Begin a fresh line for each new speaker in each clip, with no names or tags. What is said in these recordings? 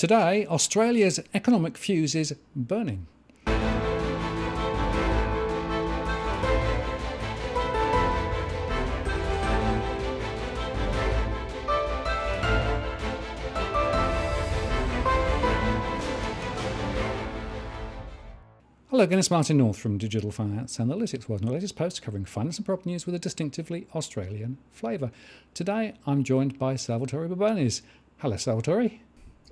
Today, Australia's economic fuse is burning. Hello again, it's Martin North from Digital Finance Analytics, one of the latest posts covering finance and property news with a distinctively Australian flavour. Today, I'm joined by Salvatore Babones. Hello, Salvatore.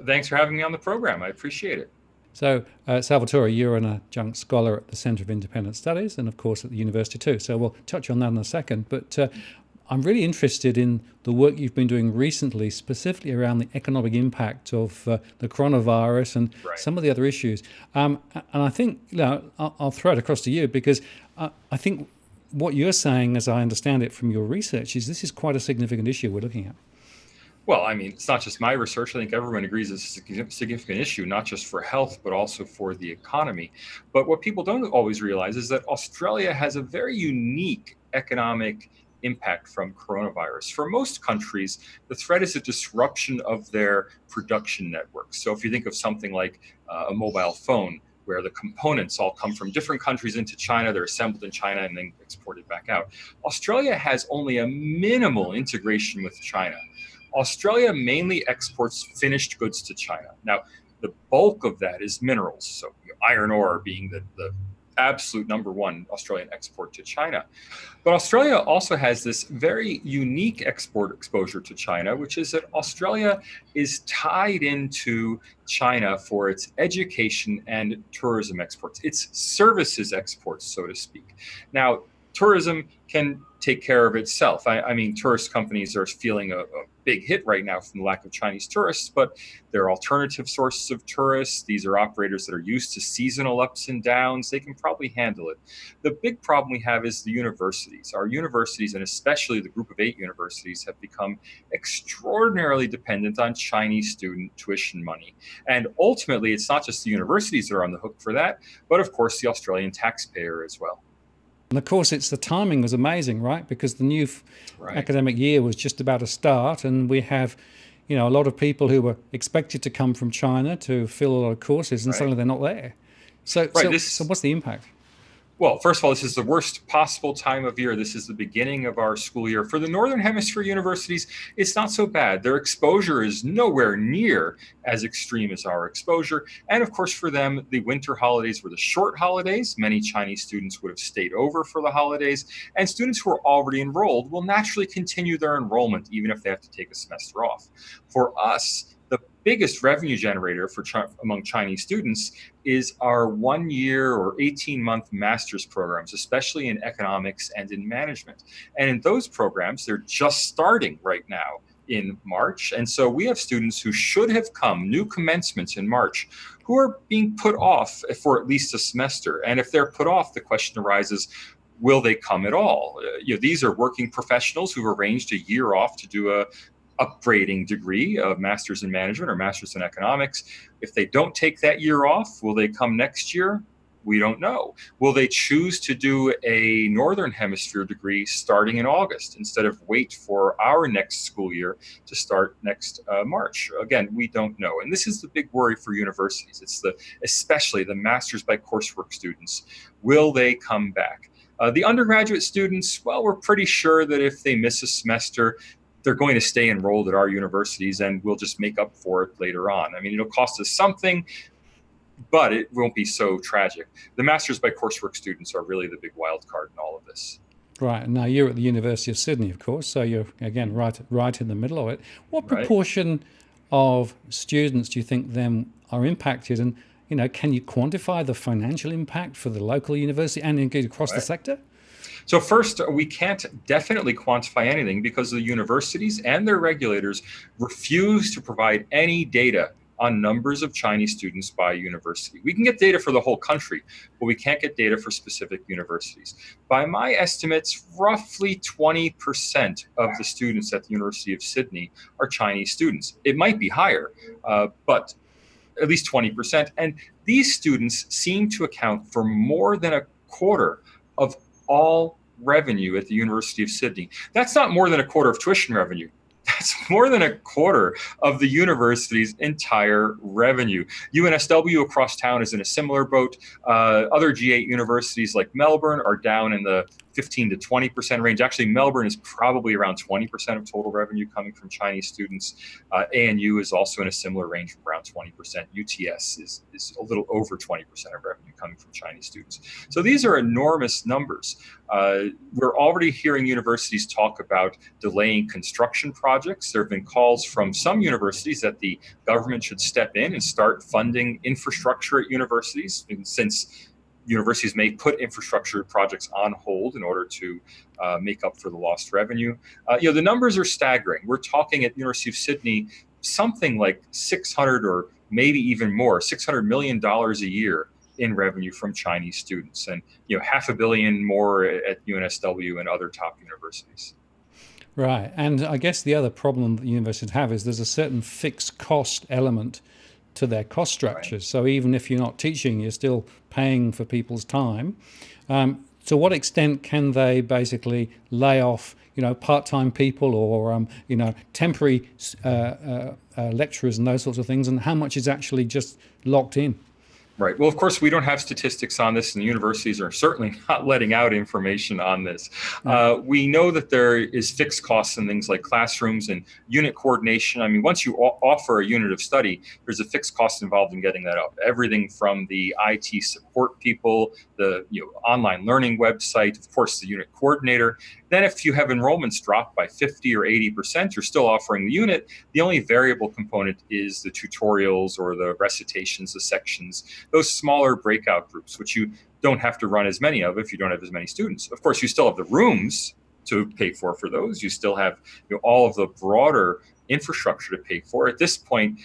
Thanks for having me on the program. I appreciate it.
So, Salvatore, you're an Adjunct Scholar at the Centre of Independent Studies and, of course, at the university too. So we'll touch on that in a second. But I'm really interested in the work you've been doing recently, specifically around the economic impact of the coronavirus and some of the other issues. And I think, I'll throw it across to you because I think what you're saying, as I understand it from your research, is this is quite a significant issue we're looking at.
Well, I mean, it's not just my research. I think everyone agrees it's a significant issue, not just for health, but also for the economy. But what people don't always realize is that Australia has a very unique economic impact from coronavirus. For most countries, the threat is a disruption of their production networks. So if you think of something like a mobile phone, where the components all come from different countries into China, they're assembled in China and then exported back out. Australia has only a minimal integration with China. Australia mainly exports finished goods to China. Now, the bulk of that is minerals. So iron ore being the absolute number one Australian export to China. But Australia also has this very unique export exposure to China, which is that Australia is tied into China for its education and tourism exports, its services exports, so to speak. Now, tourism can take care of itself. I mean, tourist companies are feeling a big hit right now from the lack of Chinese tourists, but there are alternative sources of tourists. These are operators that are used to seasonal ups and downs. They can probably handle it. The big problem we have is the universities. Our universities, and especially the group of 8 universities, have become extraordinarily dependent on Chinese student tuition money. And ultimately, it's not just the universities that are on the hook for that, but of course, the Australian taxpayer as well.
And of course, the timing was amazing, right? Because the new academic year was just about to start, and we have, a lot of people who were expected to come from China to fill a lot of courses, and suddenly they're not there. So what's the impact?
Well, first of all, this is the worst possible time of year. This is the beginning of our school year. For the Northern Hemisphere universities, it's not so bad. Their exposure is nowhere near as extreme as our exposure. And of course, for them, the winter holidays were the short holidays. Many Chinese students would have stayed over for the holidays. And students who are already enrolled will naturally continue their enrollment, even if they have to take a semester off. For us, the biggest revenue generator among Chinese students is our 1-year or 18-month master's programs, especially in economics and in management. And in those programs, they're just starting right now in March. And so we have students who should have come, new commencements in March, who are being put off for at least a semester. And if they're put off, the question arises, will they come at all? These are working professionals who've arranged a year off to do a upgrading degree of master's in management or master's in economics. If they don't take that year off, will they come next year? We don't know. Will they choose to do a Northern Hemisphere degree starting in August instead of wait for our next school year to start next March? Again, we don't know. And this is the big worry for universities. It's especially the master's by coursework students. Will they come back? The undergraduate students, well, we're pretty sure that if they miss a semester, they're going to stay enrolled at our universities and we'll just make up for it later on. I mean, it'll cost us something, but it won't be so tragic. The master's by coursework students are really the big wild card in all of this.
Right. Now, you're at the University of Sydney, of course, so you're, again, right in the middle of it. What proportion of students do you think then are impacted? And, can you quantify the financial impact for the local university and indeed across the sector?
So first, we can't definitely quantify anything because the universities and their regulators refuse to provide any data on numbers of Chinese students by university. We can get data for the whole country, but we can't get data for specific universities. By my estimates, roughly 20% of the students at the University of Sydney are Chinese students. It might be higher, but at least 20%. And these students seem to account for more than a quarter of all revenue at the University of Sydney. That's not more than a quarter of tuition revenue. That's more than a quarter of the university's entire revenue. UNSW across town is in a similar boat. Other G8 universities like Melbourne are down in the 15 to 20% range. Actually, Melbourne is probably around 20% of total revenue coming from Chinese students. ANU is also in a similar range, around 20%. UTS is a little over 20% of revenue coming from Chinese students. So these are enormous numbers. We're already hearing universities talk about delaying construction projects. There have been calls from some universities that the government should step in and start funding infrastructure at universities, and since universities may put infrastructure projects on hold in order to make up for the lost revenue. The numbers are staggering. We're talking at University of Sydney something like 600 or maybe even more, $600 million a year in revenue from Chinese students, and $500 million more at UNSW and other top universities.
Right, and I guess the other problem that universities have is there's a certain fixed cost element to their cost structures. Right. So even if you're not teaching, you're still paying for people's time. To what extent can they basically lay off, part-time people or temporary lecturers and those sorts of things, and how much is actually just locked in?
Right. Well, of course, we don't have statistics on this, and the universities are certainly not letting out information on this. We know that there is fixed costs in things like classrooms and unit coordination. I mean, once you offer a unit of study, there's a fixed cost involved in getting that up. Everything from the IT support people, the online learning website, of course, the unit coordinator. Then if you have enrollments drop by 50 or 80%, you're still offering the unit. The only variable component is the tutorials or the recitations, the sections, those smaller breakout groups, which you don't have to run as many of if you don't have as many students. Of course, you still have the rooms to pay for those. You still have all of the broader infrastructure to pay for. At this point,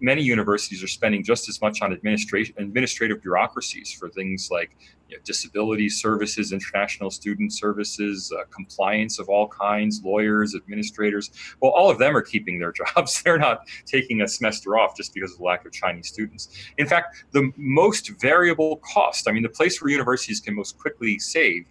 many universities are spending just as much on administrative bureaucracies for things like disability services, international student services, compliance of all kinds, lawyers, administrators. Well, all of them are keeping their jobs. They're not taking a semester off just because of the lack of Chinese students. In fact, the most variable cost, the place where universities can most quickly save,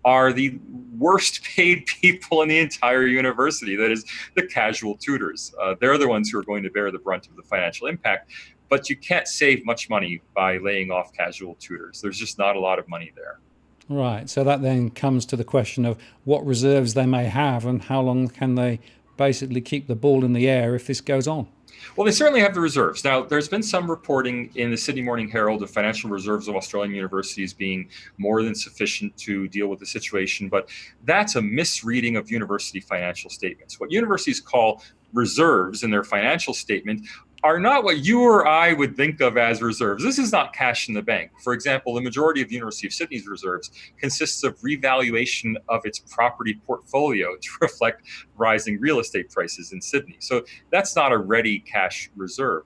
are the worst paid people in the entire university. That is, the casual tutors. They're the ones who are going to bear the brunt of the financial impact. But you can't save much money by laying off casual tutors. There's just not a lot of money there.
Right. So that then comes to the question of what reserves they may have and how long can they basically keep the ball in the air if this goes on.
Well, they certainly have the reserves. Now, there's been some reporting in the Sydney Morning Herald of financial reserves of Australian universities being more than sufficient to deal with the situation, but that's a misreading of university financial statements. What universities call reserves in their financial statement are not what you or I would think of as reserves. This is not cash in the bank. For example, the majority of the University of Sydney's reserves consists of revaluation of its property portfolio to reflect rising real estate prices in Sydney. So that's not a ready cash reserve.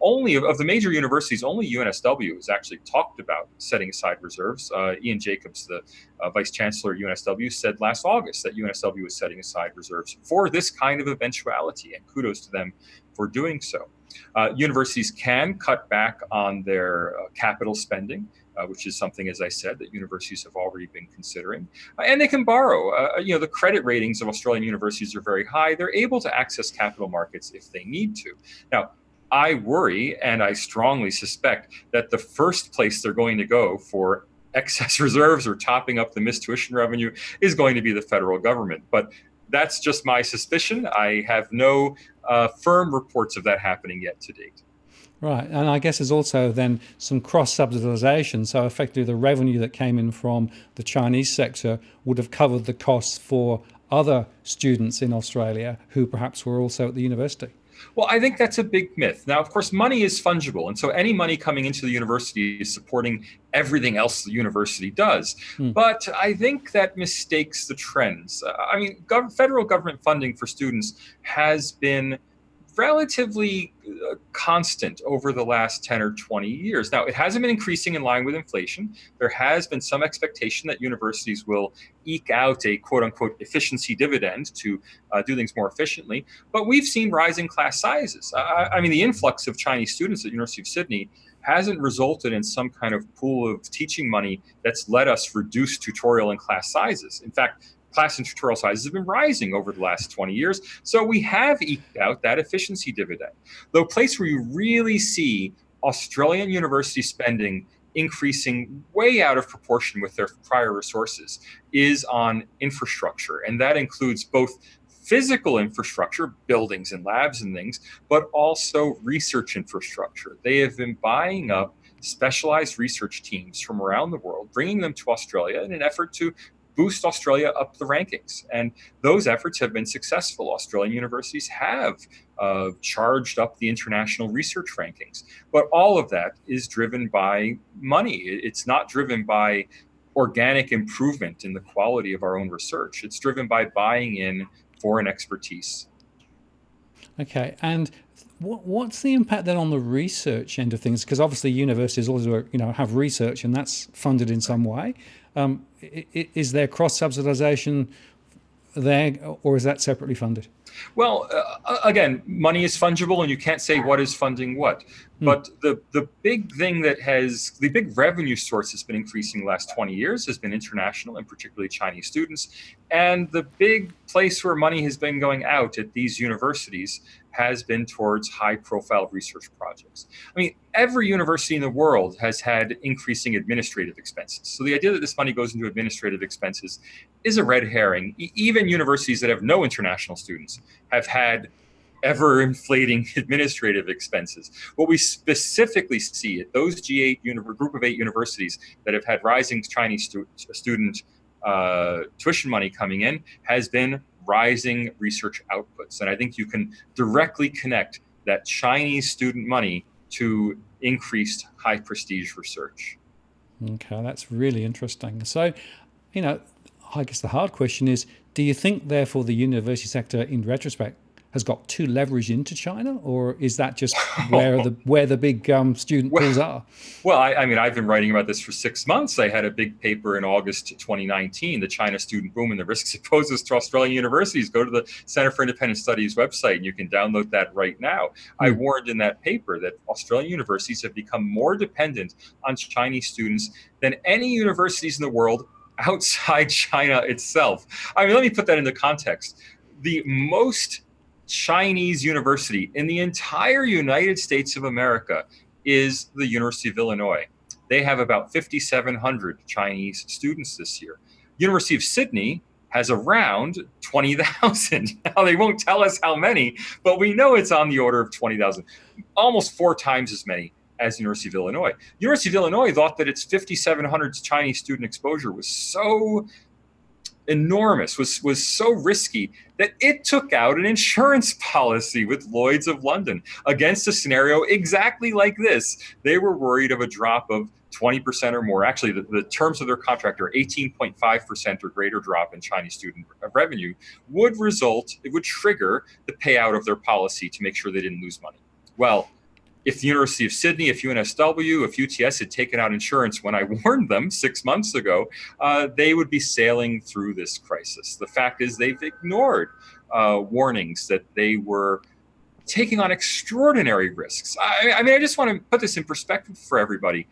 Only of the major universities, only UNSW has actually talked about setting aside reserves. Ian Jacobs, the Vice Chancellor at UNSW, said last August that UNSW was setting aside reserves for this kind of eventuality, and kudos to them for doing so. Universities can cut back on their capital spending, which is something, as I said, that universities have already been considering. And they can borrow. The credit ratings of Australian universities are very high. They're able to access capital markets if they need to. Now, I worry, and I strongly suspect, that the first place they're going to go for excess reserves or topping up the missed tuition revenue is going to be the federal government. But that's just my suspicion. I have no firm reports of that happening yet to date.
Right, and I guess there's also then some cross-subsidization, so effectively the revenue that came in from the Chinese sector would have covered the costs for other students in Australia who perhaps were also at the university.
Well, I think that's a big myth. Now, of course, money is fungible. And so any money coming into the university is supporting everything else the university does. But I think that mistakes the trends. Federal government funding for students has been relatively constant over the last 10 or 20 years. Now, it hasn't been increasing in line with inflation. There has been some expectation that universities will eke out a quote unquote efficiency dividend to do things more efficiently. But we've seen rising class sizes. The influx of Chinese students at University of Sydney hasn't resulted in some kind of pool of teaching money that's let us reduce tutorial and class sizes. In fact, class and tutorial sizes have been rising over the last 20 years. So we have eked out that efficiency dividend. The place where you really see Australian university spending increasing way out of proportion with their prior resources is on infrastructure. And that includes both physical infrastructure, buildings and labs and things, but also research infrastructure. They have been buying up specialized research teams from around the world, bringing them to Australia in an effort to boost Australia up the rankings. And those efforts have been successful. Australian universities have charged up the international research rankings. But all of that is driven by money. It's not driven by organic improvement in the quality of our own research. It's driven by buying in foreign expertise.
Okay, and what's the impact then on the research end of things? Because obviously universities also, have research, and that's funded in some way. Is there cross-subsidization there, or is that separately funded?
Well, again, money is fungible, and you can't say what is funding what. But the big thing the big revenue source that's been increasing the last 20 years has been international, and particularly Chinese students. And the big place where money has been going out at these universities has been towards high-profile research projects. I mean, every university in the world has had increasing administrative expenses. So the idea that this money goes into administrative expenses is a red herring. Even universities that have no international students have had ever inflating administrative expenses. What we specifically see at those G8 group of 8 universities that have had rising Chinese student tuition money coming in has been rising research outputs. And I think you can directly connect that Chinese student money to increased high prestige research.
Okay, that's really interesting. So, I guess the hard question is, do you think therefore the university sector in retrospect has got too leveraged into China, or is that just where the big student pools are?
Well, I mean, I've been writing about this for 6 months. I had a big paper in August 2019, the China student boom and the risks it poses to Australian universities. Go to the Center for Independent Studies website, and you can download that right now. I warned in that paper that Australian universities have become more dependent on Chinese students than any universities in the world outside China itself. I mean, let me put that into context. The most Chinese university in the entire United States of America is the University of Illinois. They have about 5,700 Chinese students this year. University of Sydney has around 20,000. Now, they won't tell us how many, but we know it's on the order of 20,000, almost 4 times as many as University of Illinois. University of Illinois thought that its 5,700 Chinese student exposure was so enormous, was so risky that it took out an insurance policy with Lloyd's of London against a scenario exactly like this. They were worried of a drop of 20% or more. Actually, the terms of their contract are 18.5% or greater drop in Chinese student revenue would trigger the payout of their policy to make sure they didn't lose money. Well, if the University of Sydney, if UNSW, if UTS had taken out insurance when I warned them 6 months ago, they would be sailing through this crisis. The fact is they've ignored warnings that they were taking on extraordinary risks. I mean, I just want to put this in perspective for everybody.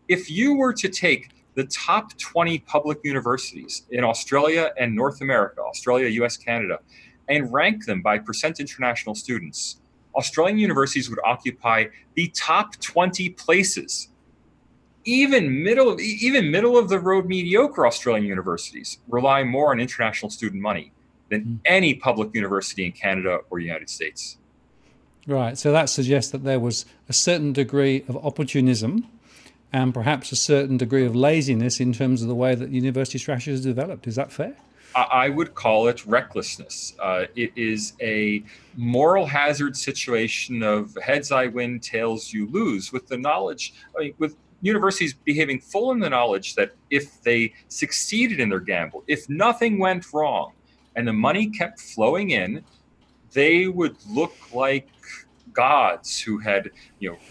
If you were to take the top 20 public universities in Australia and North America, Australia, US, Canada, and rank them by percent international students, Australian universities would occupy the top 20 places. Even middle of the road mediocre Australian universities rely more on international student money than any public university in Canada or United States.
Right. So that suggests that there was a certain degree of opportunism and perhaps a certain degree of laziness in terms of the way that university strategy is developed. Is that fair?
I would call it recklessness. It is a moral hazard situation of heads I win, tails you lose, with the knowledge, with universities behaving full in the knowledge that if they succeeded in their gamble, if nothing went wrong and the money kept flowing in, they would look like gods who had,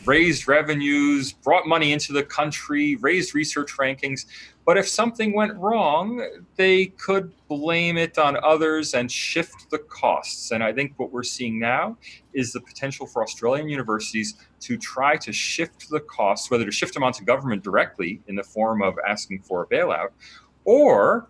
raised revenues, brought money into the country, raised research rankings. But if something went wrong, they could blame it on others and shift the costs. And I think what we're seeing now is the potential for Australian universities to try to shift the costs, whether to shift them onto government directly in the form of asking for a bailout, or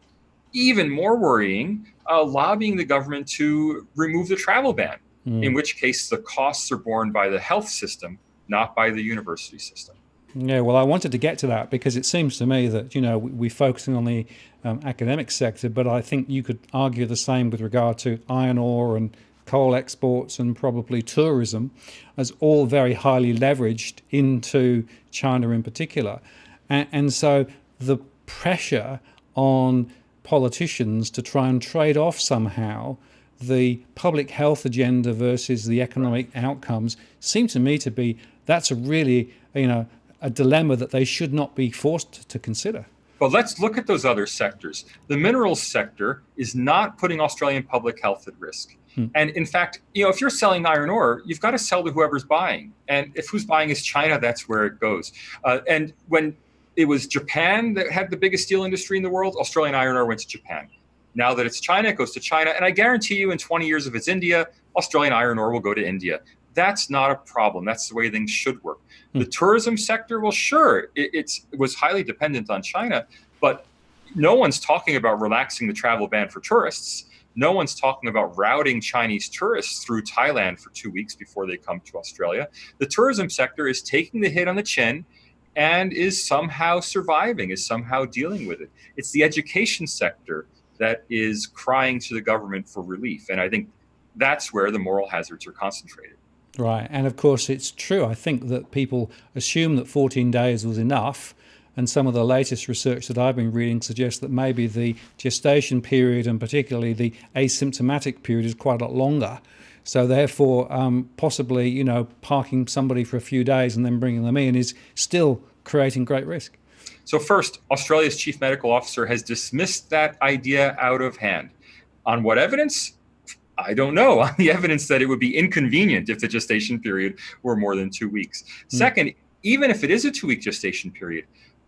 even more worrying, lobbying the government to remove the travel ban, in which case the costs are borne by the health system, not by the university system.
Yeah, well, I wanted to get to that because it seems to me that, we're focusing on the academic sector, but I think you could argue the same with regard to iron ore and coal exports and probably tourism as all very highly leveraged into China in particular. And so the pressure on politicians to try and trade off somehow the public health agenda versus the economic outcomes seem to me to be, that's a really, a dilemma that they should not be forced to consider.
But let's look at those other sectors. The minerals sector is not putting Australian public health at risk. And in fact, if you're selling iron ore, you've got to sell to whoever's buying. And if who's buying is China, that's where it goes. And when it was Japan that had the biggest steel industry in the world, Australian iron ore went to Japan. Now that it's China, it goes to China. And I guarantee you in 20 years, if it's India, Australian iron ore will go to India. That's not a problem. That's the way things should work. The tourism sector, well, sure, it was highly dependent on China, but no one's talking about relaxing the travel ban for tourists. No one's talking about routing Chinese tourists through Thailand for 2 weeks before they come to Australia. The tourism sector is taking the hit on the chin and is somehow surviving, is somehow dealing with it. It's the education sector that is crying to the government for relief. And I think that's where the moral hazards are concentrated.
Right. And of course, it's true. I think that people assume that 14 days was enough. And some of the latest research that I've been reading suggests that maybe the gestation period and particularly the asymptomatic period is quite a lot longer. So therefore, possibly, parking somebody for a few days and then bringing them in is still creating great risk.
So first, Australia's chief medical officer has dismissed that idea out of hand. On what evidence? I don't know. On the evidence that it would be inconvenient if the gestation period were more than 2 weeks. Second, even if it is a 2-week gestation period,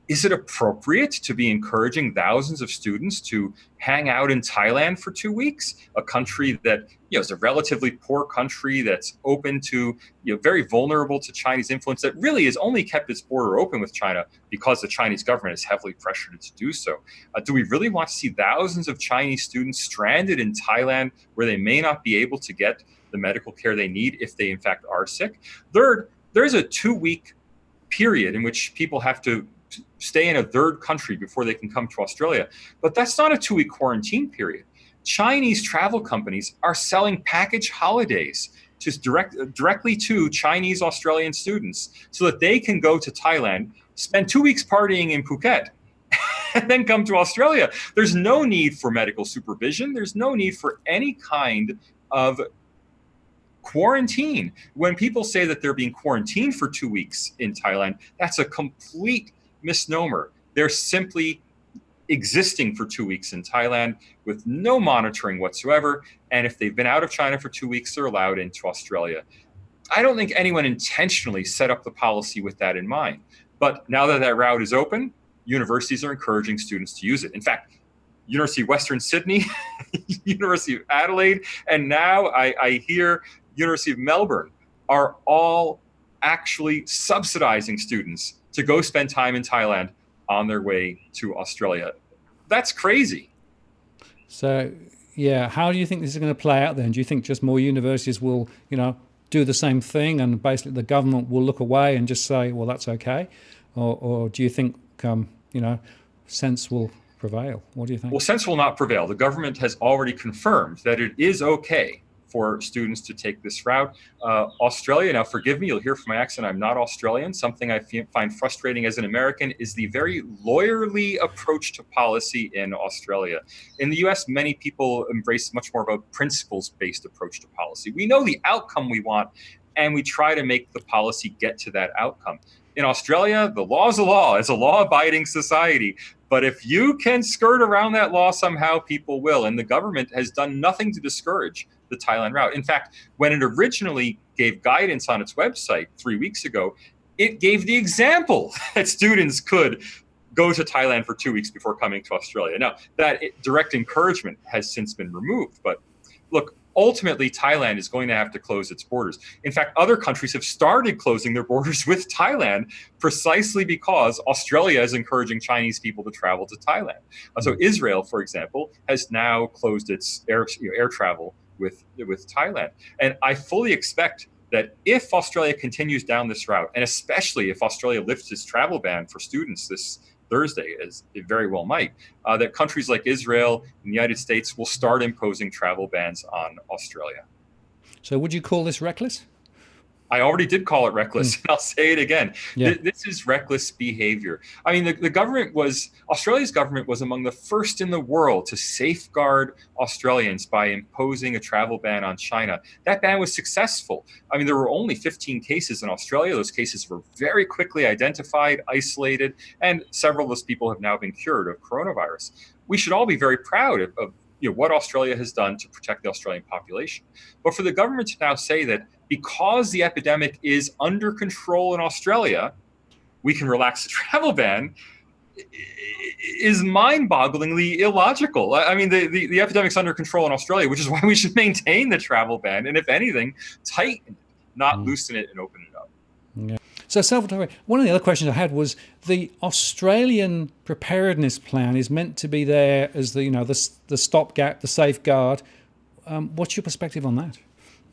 is it appropriate to be encouraging thousands of students to hang out in Thailand for 2 weeks, a country that is a relatively poor country that's open to, very vulnerable to Chinese influence, that really has only kept its border open with China because the Chinese government has heavily pressured it to do so? Do we really want to see thousands of Chinese students stranded in Thailand where they may not be able to get the medical care they need if they in fact are sick? Third, there's a 2-week period in which people have to stay in a third country before they can come to Australia. But that's not a 2-week quarantine period. Chinese travel companies are selling package holidays just directly to Chinese Australian students so that they can go to Thailand, spend 2 weeks partying in Phuket, and then come to Australia. There's no need for medical supervision. There's no need for any kind of quarantine. When people say that they're being quarantined for 2 weeks in Thailand, that's a complete misnomer. They're simply existing for 2 weeks in Thailand with no monitoring whatsoever. And if they've been out of China for 2 weeks, they're allowed into Australia. I don't think anyone intentionally set up the policy with that in mind. But now that that route is open, universities are encouraging students to use it. In fact, University of Western Sydney, University of Adelaide, and now I hear University of Melbourne are all actually subsidizing students to go spend time in Thailand on their way to Australia. That's crazy.
So, yeah, how do you think this is going to play out then? Do you think just more universities will, do the same thing and basically the government will look away and just say, well, that's okay? Or do you think, sense will prevail? What do you think?
Well, sense will not prevail. The government has already confirmed that it is okay for students to take this route. Australia, now forgive me, you'll hear from my accent, I'm not Australian. Something I find frustrating as an American is the very lawyerly approach to policy in Australia. In the US, many people embrace much more of a principles-based approach to policy. We know the outcome we want, and we try to make the policy get to that outcome. In Australia, the law is a law. It's a law-abiding society. But if you can skirt around that law somehow, people will. And the government has done nothing to discourage the Thailand route. In fact, when it originally gave guidance on its website 3 weeks ago, it gave the example that students could go to Thailand for 2 weeks before coming to Australia. Now, that direct encouragement has since been removed. But look, ultimately Thailand is going to have to close its borders. In fact, other countries have started closing their borders with Thailand precisely because Australia is encouraging Chinese people to travel to Thailand. So Israel, for example, has now closed its air travel with Thailand. And I fully expect that if Australia continues down this route, and especially if Australia lifts its travel ban for students this Thursday, as it very well might, that countries like Israel and the United States will start imposing travel bans on Australia.
So would you call this reckless?
I already did call it reckless, and I'll say it again.
Yeah.
This is reckless behavior. I mean, Australia's government was among the first in the world to safeguard Australians by imposing a travel ban on China. That ban was successful. I mean, there were only 15 cases in Australia. Those cases were very quickly identified, isolated, and several of those people have now been cured of coronavirus. We should all be very proud of what Australia has done to protect the Australian population. But for the government to now say that because the epidemic is under control in Australia, we can relax the travel ban is mind-bogglingly illogical. I mean, the epidemic's under control in Australia, which is why we should maintain the travel ban, and if anything, tighten it, not loosen it and open it up.
Yeah. So, Salvatore, one of the other questions I had was the Australian preparedness plan is meant to be there as the stopgap, the safeguard. What's your perspective on that?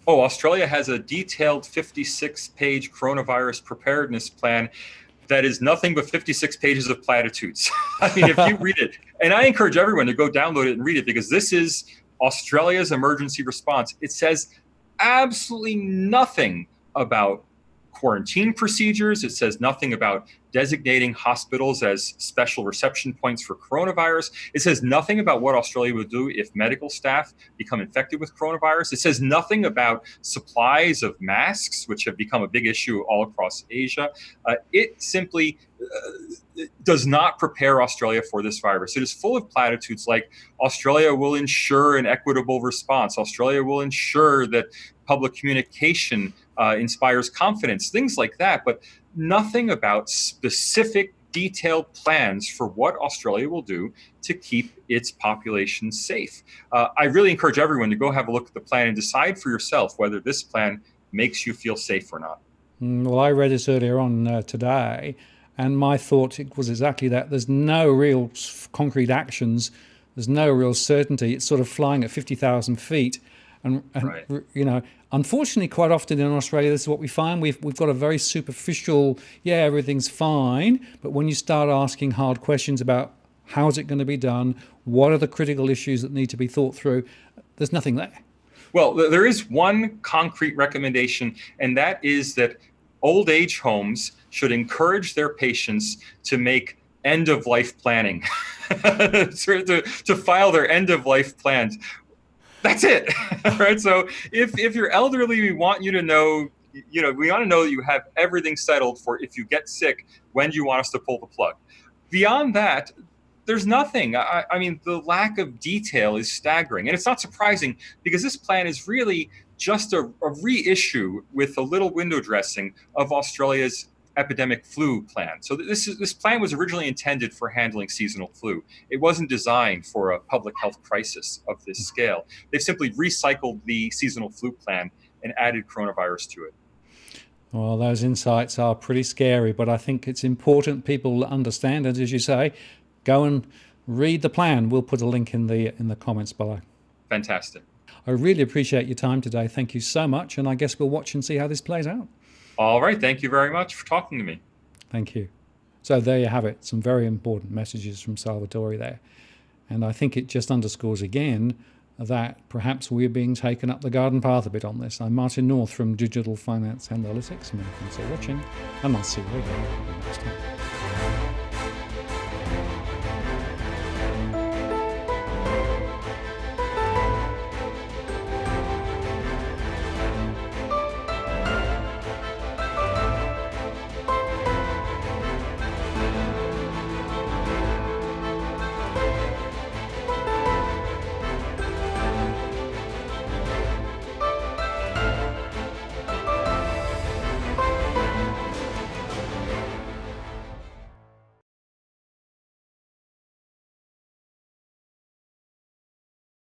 Oh, Australia has a detailed 56-page coronavirus preparedness plan that is nothing but 56 pages of platitudes. I mean, if you read it, and I encourage everyone to go download it and read it, because this is Australia's emergency response. It says absolutely nothing about quarantine procedures. It says nothing about designating hospitals as special reception points for coronavirus. It says nothing about what Australia would do if medical staff become infected with coronavirus. It says nothing about supplies of masks, which have become a big issue all across Asia. It simply does not prepare Australia for this virus. It is full of platitudes like Australia will ensure an equitable response. Australia will ensure that public communication inspires confidence, things like that, but nothing about specific detailed plans for what Australia will do to keep its population safe. I really encourage everyone to go have a look at the plan and decide for yourself whether this plan makes you feel safe or not.
Well, I read this earlier on today, and my thought was exactly that. There's no real concrete actions. There's no real certainty. It's sort of flying at 50,000 feet. And
right.
Unfortunately, quite often in Australia, this is what we find. We've got a very superficial, everything's fine. But when you start asking hard questions about how's it going to be done, what are the critical issues that need to be thought through, there's nothing there.
Well, there is one concrete recommendation, and that is that old age homes should encourage their patients to make end-of-life planning, to file their end-of-life plans. That's it, right? So if you're elderly, we want you to know, we want to know that you have everything settled for if you get sick, when do you want us to pull the plug? Beyond that, there's nothing. I mean, the lack of detail is staggering. And it's not surprising because this plan is really just a reissue with a little window dressing of Australia's epidemic flu plan. So this plan was originally intended for handling seasonal flu. It wasn't designed for a public health crisis of this scale. They've simply recycled the seasonal flu plan and added coronavirus to it.
Well, those insights are pretty scary, but I think it's important people understand, and as you say, go and read the plan. We'll put a link in the comments below.
Fantastic.
I really appreciate your time today. Thank you so much, and I guess we'll watch and see how this plays out.
All right. Thank you very much for talking to me.
Thank you. So there you have it. Some very important messages from Salvatore there. And I think it just underscores again that perhaps we're being taken up the garden path a bit on this. I'm Martin North from Digital Finance Analytics. Many thanks for watching, and I'll see you again next time.